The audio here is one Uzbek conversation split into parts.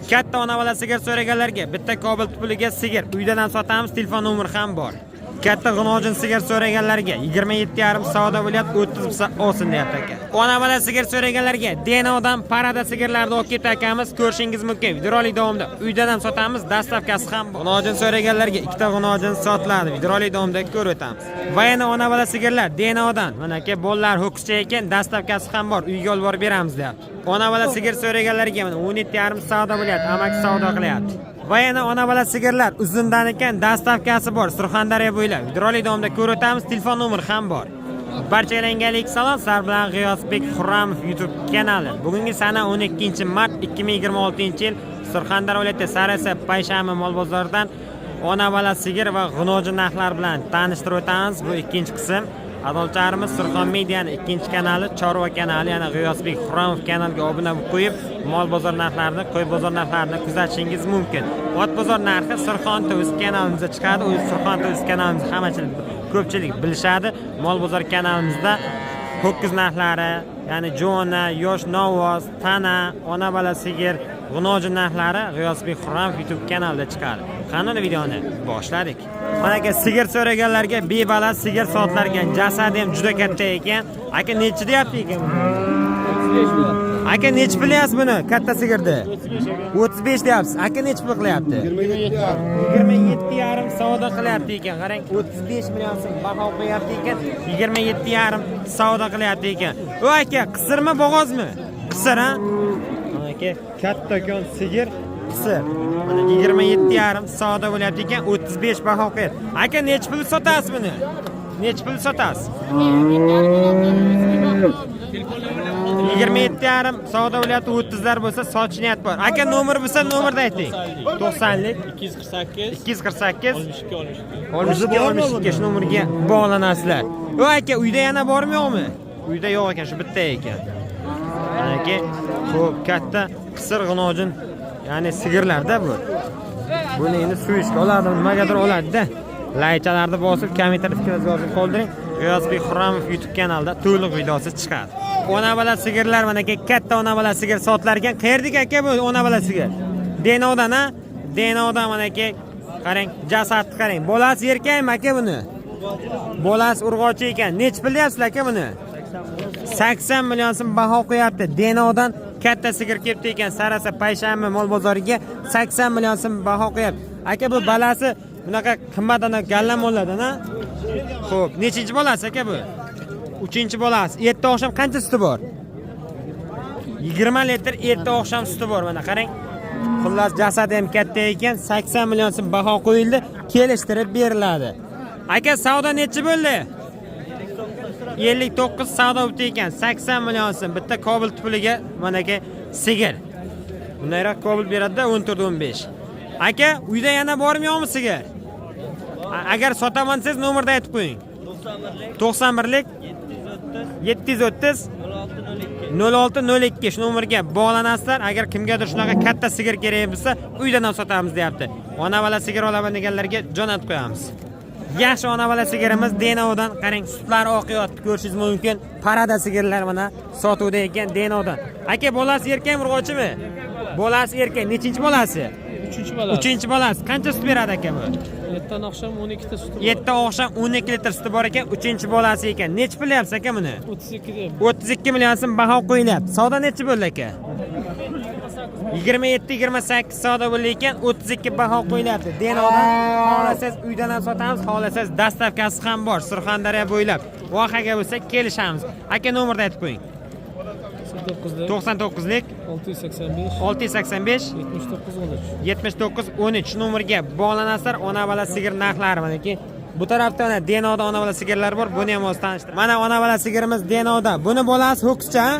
Katta ona bola sigir so'raganlarga bitta Kobalt puliga sigir uydan ham sotamiz, telefon nomeri ham bor. Katta g'unojin sigir so'raganlarga 27,5 savdo bo'lyapti, 30 bo'lsa olsin deyapti aka. Ona bola sigir so'raganlarga Denodan parada sigirlarni olib ketamiz, ko'rishingiz mumkin. Videorolik davomida uydan ham sotamiz, dastavkasi ham bor. G'unojin so'raganlarga ikkita g'unojin sotiladi, videorolik davomida ko'rib o'tamiz. Va yana ona bola sigirlar Denodan, mana aka bollar ho'kizcha ekan, dastavkasi ham bor, uyga olib borib beramiz deyapti. Ona bola sigir so'raganlarga mana 17,5 savdo bo'lyapti, amak savdo qilyapti. Va yana ona bola sigirlar uzundan ekan, dastavkasi bor, Surxondaryo bo'ylab. Videorolik davomida ko'rib o'tamiz, telefon nomeri ham bor. Barchalarga salom, sizlar bilan G'iyosbek Xurramov YouTube kanali. Bugungi sana 12-mart 2026-yil Surxondaryo viloyati Sarasa Payshanba mol bozoridan ona bola sigir va g'unojin narxlar bilan tanishtirib o'tamiz. Bu ikkinchi qism. Adolcharimiz Surxon Medianing ikkinchi kanali, Chorva kanali, yana G'iyosbek Xurramov kanaliga obuna bo'lib qo'yib, mol bozor narxlarini, qo'y bozor narxlarini kuzatishingiz mumkin. Ot bozor narxi Surxon TV kanalimizda chiqadi. O'z Surxon TV kanalimiz hammachilik ko'pchilik bilishadi. Mol bozor kanalimizda ho'kiz narxlari, ya'ni jo'na, yosh novoz, tana, ona bola sigir, g'unojin narxlari G'iyosbek Xurramov YouTube kanalida chiqadi. Qanday videoni boshladik. Mana aka sigir so'raganlarga bebaland sigir sotlargan, jasadi ham juda katta ekan. Aka nechi deyapti ekan? 35. Aka nechi qilyapsiz buni katta sigirni? 35 deyapsiz. Aka nechi pul qilyapti? 27,5 savdo qilyapti ekan. Qarang, 35 million so'm baho qo'yapti ekan. 27,5 savdo qilyapti ekan. O aka, qisirmi, bo'g'ozmi? Qisir, ha? Aka, kattakon sigir qisir. Mana 27,5 savdo bo'lyapti ekan, 35 baho qo'yadi. Aka, nechi pul sotasiz buni? Nechi pul sotasiz? 27,5 savdo bo'lyapti, 30lar bo'lsa sotish niyat bor. Aka, nomer bo'lsa nomerni ayting. 90lik 248 62 shu nomerga bog'lanasizlar. O aka, uyda yana bormi yo'qmi? Uyda yo'q ekan, shu bitta ekan. Aka, xo'p, katta qisir g'unojin, ya'ni sigirlarda bu. Buni endi suyishga oladi, nimagadir oladi-da. Laychalarni bosib, kommentar fikrlaringizni yozib qoldiring. G'iyosbek Xurramov YouTube kanalida to'liq videosi chiqadi. Ona bola sigirlar, mana aka, katta ona bola sigir sotilarkan. Qayerdik aka bu ona bola sigir? Denodan, ha? Denodan mana aka, qarang, jasadni qarang. Bolasi erkakmi aka buni? Bolasi urg'ochi ekan. Nechi pul deyapsiz aka buni? 80 million so'm baho qo'yapti. Denodan katta sigir kelibdi ekan, Sarasa Payshanba mol bozoriga 80 million so'm baho qo'yapti. Aka, bu balasi bunaqa qimmatdan gallam bo'ladi-da. Xo'p, nechinchi bolasi aka bu? 3-bolasi. Erta oqshom qancha suti bor? 20 litr erta oqshom suti bor. Mana qarang. Xullas, jasadi ham katta ekan, 80 million so'm baho qo'yildi, kelishtirib beriladi. Aka, savdo nechi bo'ldi? 59 savdo o'tdi ekan, 80 million so'm bitta Kobalt puliga mana aka sigir. Bundayroq Kobalt beradi-da, 14-15. Aka, uyda yana bormi yo'qmi sigir? Agar sotaman siz nomerni aytib qo'ying. 91lik 730 0602 shu nomerga bog'lanasizlar. Agar kimgadir shunaqa katta sigir kerak bo'lsa, uydan ham sotamiz deyapti. Ona bola sigir olaman deganlarga jo'natib qo'yamiz. Yaxshi ona bola sigirimiz Denodan, qarang, sutlari oqyapti, ko'rishingiz mumkin. Parada sigirlar mana sotuvda ekan Denodan. Aka, bolasi erkakmi, urg'ochimi? Bolasi erkak. Nechinchi bolasi? 3-bolasi. 3-bolasi. Qancha sut beradi aka bu? Ertadan oqshom 12 ta suti bor. Erta oqshom 12 litr suti bor ekan, 3-bolasi ekan. Nechi pul deyapsiz aka buni? 32 deb. 32 million so'm baho qo'yilyapti. Savdo nechi bo'ldi aka? 27-28 savdo bo'ldi ekan, 32 baho qo'yilyapti. Denodan xohlasangiz uydan ham sotamiz, xohlasangiz dastavkasi ham bor, Surxondaryo bo'ylab. Vohaga bo'lsa kelishamiz. Aka, nomerni aytib qo'ying. 99lik 685 79 13 nomerga bog'lanasizlar. Ona bola sigir narxlari manaki. Bu tarafda mana Denoda ona bola sigirlar bor. Buni ham o'z tanishtirib. Mana ona bola sigirimiz Denoda. Buni bolasi ho'kizcha, ha?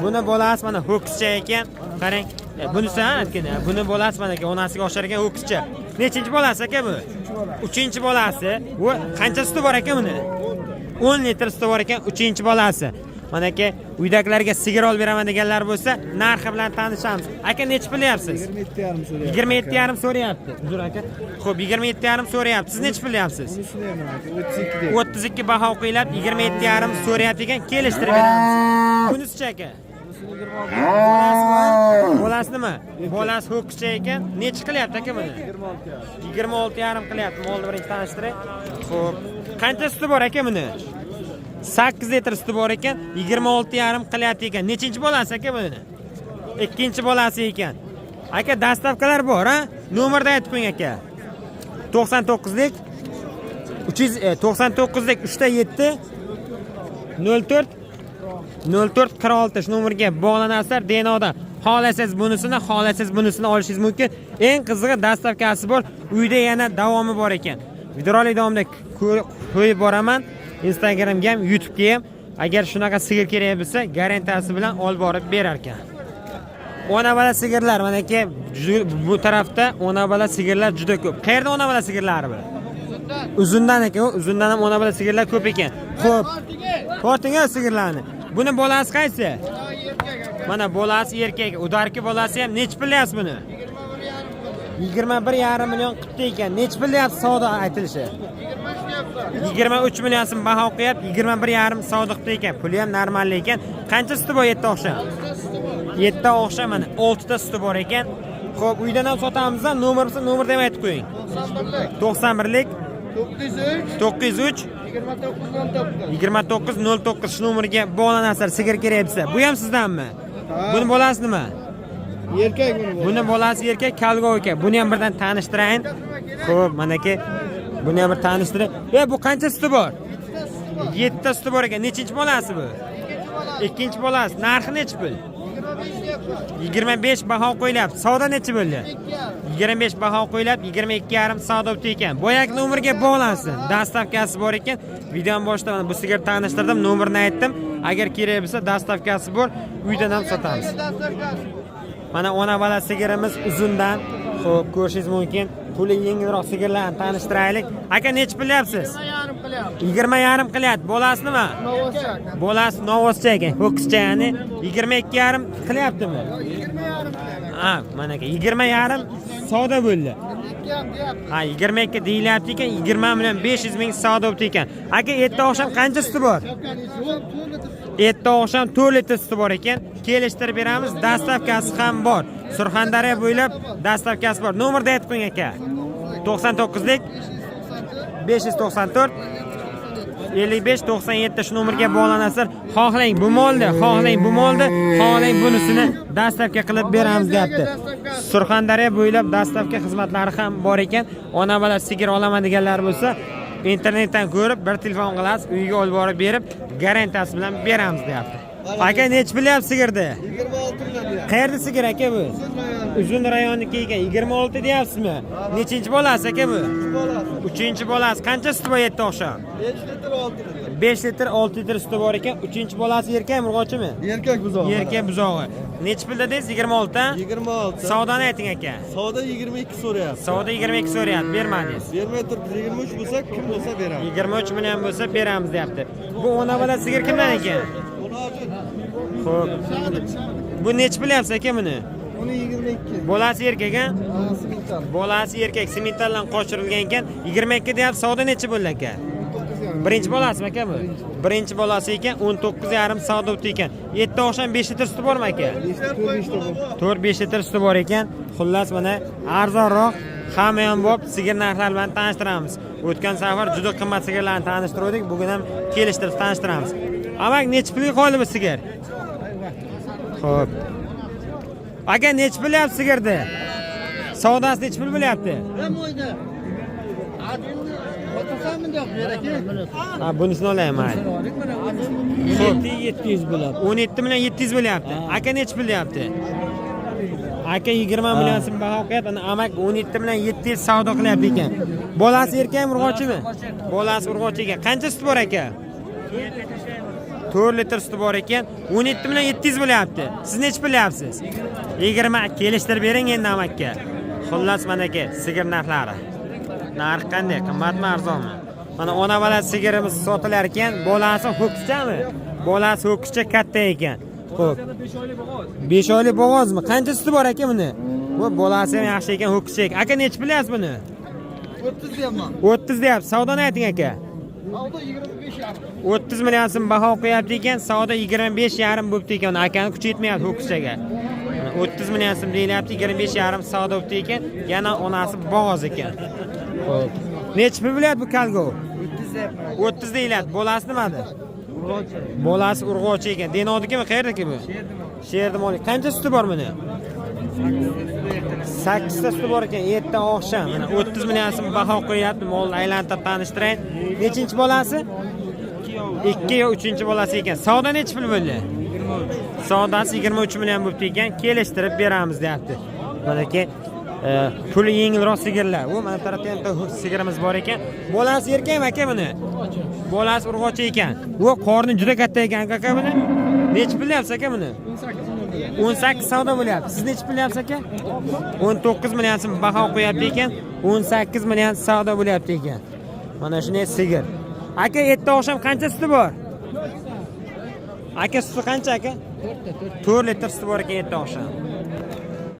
Buni bolasi mana ho'kizcha ekan. Qarang. Bunisi ha, aytganda. Buni bolasi mana onasiga o'xshar ekan, ho'kizcha. Nechinchi bolasi aka bu? 3-bolasi. Bu qancha suti bor ekan buni? 10 litr suti bor ekan, 3-bolasi. Mana aka, uydagilarga sigir olib beraman deganlar bo'lsa, narxi bilan tanishamiz. Aka, nechi pul deyapsiz? 27,5 so'rayapti. 27,5 so'rayapti. Uzr aka. Xo'p, 27,5 so'rayapti. Siz nechi pul deyapsiz? 32 deb. 32 baho qo'yilib, 27,5 so'rayapti ekan, kelishtirib beramiz. Bunisi-chi aka? Bolasi nima? Bolasi ho'kizcha ekan. Necha qilyapti aka buni? 26,5 qilyapti. Molni birinchi tanishtiray. Xo'p. Qancha suti bor aka buni? 8 litr suti bor ekan. 26,5 qilyapti ekan. Nechinchi bolasi aka buni? Ikkinchi bolasi ekan. Aka dastavkalar bor, ha? Nomerda aytib qo'ying aka. 99lik 399lik 3 7 04 46 shu nomerga bog'lanasizlar. Denodan xohlasangiz bunisini olishingiz mumkin. Eng qizig'i dastavkasi bor. Uyda yana davomi bor ekan. Videorolik davomida qo'yib boraman. Instagramga ham, YouTube'ga ham. Agar shunaqa sigir kerak bo'lsa, garantiyasi bilan olib borib berar ekan. Ona bola sigirlar mana aka bu tarafda ona bola sigirlar juda ko'p. Qayerda ona bola sigirlari bor? Uzundan ekan, uzundan ham ona bola sigirlar ko'p ekan. Xo'p. Tortinga sigirlarni. Buni bolasi qaysi? Mana bolasi erkak. Udarki bolasi ham nech pilyapsiz buni? 21,5 million qilibdi ekan. Nech pilyapsiz savdo aytilishi? 23 million so'm baho qo'yib, 21,5 savdo qilibdi ekan. Puli ham normal ekan. Qancha suti bor 7 oqsham? 7 oqsham mana 6 ta suti bor ekan. Xo'p, uydan ham sotamiz, nomerni ham aytib qo'ying. 91lik 903 2909 shu nomerga bog'lanasizlar sigir kerak desa. Bu ham sizdanmi? Buni bolasi nima? Erkak buni bolasi erkak Kalgov ekan. Buni ham birdan tanishtirayin. Xo'p, mana aka buni ham bir tanishtirib. Bu qancha suti bor? 7 ta suti bor ekan. Nechinchi bolasi bu? Ikkinchi bolasi. Narxi necha pul? 25 baho qo'yiladi. Savdo necha bo'ldi? 25 baho qo'yiladi, 22,5 savdo o'tdi ekan. Boyagi nomerga bog'lansin. Dastavkasi bor ekan. Videoning boshida mana bu sigir tanishtirdim, nomerni aytdim. Agar kerak bo'lsa, dastavkasi bor, uydan ham sotamiz. Mana ona bola sigirimiz uzundan. Xo'p, ko'rishingiz mumkin. Puli yengilroq sigirlarni tanishtiraylik. Aka necha qilyapsiz? 20,5 qilyapti. Bolasi nima? Bolasi novoscha ekan. Ho'kizcha, ya'ni 22,5 qilyaptimi? 20,5. Ha, mana aka 20,5 savdo bo'ldi. Ha, 22 deyilyapti ekan, 20 million 500 ming savdo o'tdi ekan. Aka, erta oqsham qancha suti bor? Erta oqsham 4 litr suti bor ekan. Kelishtirib beramiz, dastavkasi ham bor. Surxondaryo bo'ylab dastavkasi bor. Nomerni aytib qo'ying aka. 99lik 594 55 97 shu nomerga bog'lanasizlar. Xohlang bu molni, xohlang bunisini dastavka qilib beramiz deyapti. Surxondaryo bo'ylab dastavka xizmatlari ham bor ekan. Ona bola sigir olaman deganlar bo'lsa, internetdan ko'rib bir telefon qilasiz, uyga olib borib berib, garantiyasi bilan beramiz deyapti. Aka nech bilyapsiz sigirni? 26 million. Qayerda sigir aka bu? Uzun rayonniki ekan. 26 deyapsizmi? Nechinchi bolasi aka bu? 3-chi bolasi. Qancha suti bor 7 oqsham? 5 litr 6 litr suti bor ekan. 3-chi bolasi erkak urg'ochimi? Erkak buzog'i. Erkak buzog'i. Necha pulda deysiz? 26 ta? 26. Savdoni ayting aka. Savdo 22 so'rayapti. Savdo 22 so'rayapti, bermadingiz. Bermay turib 23 bo'lsa, kim bo'lsa beramiz. 23 million bo'lsa beramiz deyapti. Bu ona bola sigir kimdan ekan? Xo'p. Bu necha bilyapsiz aka buni? Uni 22. Bolasi erkak a? Simental. Bolasi erkak simentaldan qochirilgan ekan. 22 deyapsiz. Savdo necha bo'ldi aka? Birinchi bolasimi aka bu? Birinchi bolasi ekan, 19,5 savdo o'tdi ekan. 7 oqsham 5 litr suti bormi aka? 4-5 litr suti bor ekan. Xullas mana arzonroq hamma ham bop sigir narxlari bilan tanishtiramiz. O'tgan safar juda qimmat sigirlarni tanishtirdik, bugun ham kelishtirib tanishtiramiz. Amak necha pulga qoldi bu sigir? Xo'p. Aka necha bilyapsiz sigirni? Savdosi necha pul bo'lyapti? Ha, bunisini olayman. Xo'p, 700 bo'ladi. 17 million 700 bo'lyapti. Aka necha bo'lyapti? Aka 20 million so'm baho qo'yadi. Ana amak 17 million 700 savdo qilyapti ekan. Bolasi erkakmi, urg'ochimi? Bolasi urg'ochi ekan. Qancha sut bor aka? 4 litr suti bor ekan. 17 million 700 bo'lyapti. Siz necha bilyapsiz? 20 kelishtirib bering endi amakka. Xullas mana aka, sigir narxlari. Narx qanday? Qimmatmi, arzonmi? Mana ona bola sigirimiz sotilar ekan. Bolasi ho'kizchami? Bolasi ho'kizcha katta ekan. Xo'p. 5 oylik bo'g'ozmi? Qancha suti bor aka buni? Bu bolasi ham yaxshi ekan, ho'kizcha ekan. Aka necha bilyapsiz buni? 30 deyapman. 30 deyapsiz. Savdoni ayting aka. Savdo 25 yarim. 30 million so'm baho qo'yapti ekan, savdo 25,5 bo'libdi ekan. Akani kuchi yetmayapti ho'kizchaga. 30 million so'm deyilyapti, 25,5 savdo bo'libdi ekan. Yana onasi bo'g'oz ekan. Xo'p. Necha pul bo'lyapti bu kalgo? 30 deyilyapti. Bolasi nimada? Bolasi urg'ochi ekan. Denodikimi, qayerdaki bu? Sherda moli. Qancha suti bor buni? 8 ta suti bor ekan, erta oqsham. Mana 30 million so'm baho qo'yapti. Molni aylantirib tanishtiray. Nechinchi bolasi? 2 yo 3-chi bolasi ekan. Savdo necha pul bo'ldi? 23. Savdosi 23 million bo'libdi ekan. Kelishtirib beramiz deyapti. Mana aka puli yengilroq sigirlar. U mana tarafda ham sigirimiz bor ekan. Bolasi erkakmi aka buni? Bolasi urg'ochi ekan. U qorni juda katta ekan aka buni. Necha pul deyapsiz aka buni? 18 savdo bo'lyapti. Siz necha pul deyapsiz aka? 19 million so'm baho qo'yapti ekan. 18 million savdo bo'lyapti ekan. Mana shunday sigir. Aka erta oqsham qancha suti bor? Aka suti qancha aka? 4 litr suti bor ekan erta oqsham.